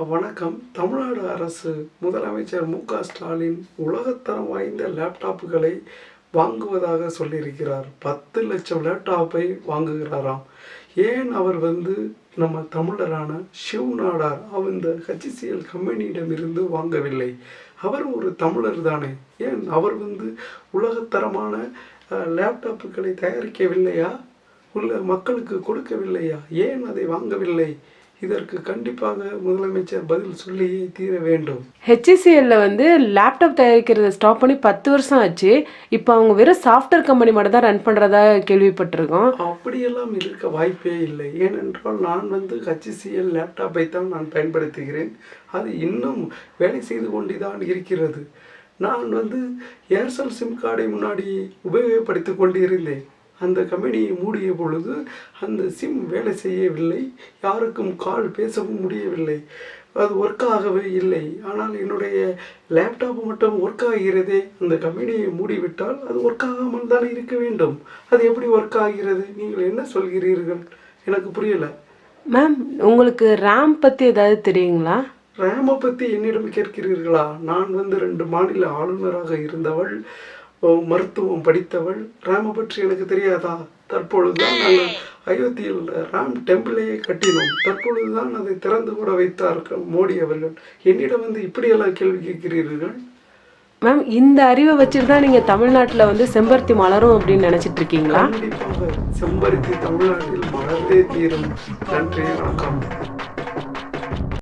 வணக்கம். தமிழ்நாடு அரசு முதலமைச்சர் மு.க. ஸ்டாலின் உலகத்தரம் வாய்ந்த லேப்டாப்புகளை வாங்குவதாக சொல்லியிருக்கிறார். 10,00,000 லேப்டாப்பை வாங்குகிறாராம். ஏன் அவர் நம்ம தமிழரான ஷிவ் நாடார் இந்த HCL கம்பெனியிடமிருந்து வாங்கவில்லை? அவர் ஒரு தமிழர் தானே. ஏன் அவர் உலகத்தரமான லேப்டாப்புகளை தயாரிக்கவில்லையா? உள்ள மக்களுக்கு கொடுக்கவில்லையா? ஏன் அதை வாங்கவில்லை? இதற்கு கண்டிப்பாக முதலமைச்சர் பதில் சொல்லியே தீர வேண்டும். HCL லேப்டாப் தயாரிக்கிறத ஸ்டாப் பண்ணி 10 வருஷம் ஆச்சு. இப்போ அவங்க வெறும் சாஃப்ட்வேர் கம்பெனி மட்டும் தான் ரன் பண்ணுறதா கேள்விப்பட்டிருக்கோம். அப்படியெல்லாம் இருக்க வாய்ப்பே இல்லை. ஏனென்றால் நான் HCL லேப்டாப்பை தான் நான் பயன்படுத்துகிறேன். அது இன்னும் வேலை செய்து கொண்டு தான் இருக்கிறது. நான் ஏர்செல் சிம் கார்டை முன்னாடி உபயோகப்படுத்தி கொண்டு இருந்தேன். அந்த கம்பெனியை மூடிய பொழுது அந்த சிம் வேலை செய்யவில்லை. யாருக்கும் கால் பேசவும் முடியவில்லை. அது ஒர்க் ஆகவே இல்லை. ஆனால் என்னுடைய லேப்டாப் மட்டும் ஒர்க் ஆகிறதே. அந்த கம்பெனியை மூடிவிட்டால் அது ஒர்க் ஆகாமல் தான் இருக்க வேண்டும். அது எப்படி ஒர்க் ஆகிறது? நீங்கள் என்ன சொல்கிறீர்கள்? எனக்கு புரியலை. மேம், உங்களுக்கு ரேம் பற்றி ஏதாவது தெரியுங்களா? ரேமை பற்றி என்னிடம் கேட்கிறீர்களா? நான் 2 மாநில ஆளுநராக இருந்தவள், மருத்துவம் படித்தவள். ரேமை பற்றி எனக்கு தெரியாதா? தற்பொழுதுதான் நாங்கள் அயோத்தியில் ராம் டெம்பிளையே கட்டினோம். தற்பொழுதுதான் அதை திறந்து கூட வைத்தார்கள் மோடி அவர்கள். என்னிடம் இப்படியெல்லாம் கேள்வி கேட்கிறீர்கள்? மேம், இந்த அறிவை வச்சுட்டு தான் நீங்கள் தமிழ்நாட்டில் செம்பருத்தி மலரும் அப்படின்னு நினச்சிட்டு இருக்கீங்களா? கண்டிப்பாக செம்பருத்தி தமிழ்நாட்டில் மலர்ந்தே தீரும். நன்றி, வணக்கம்.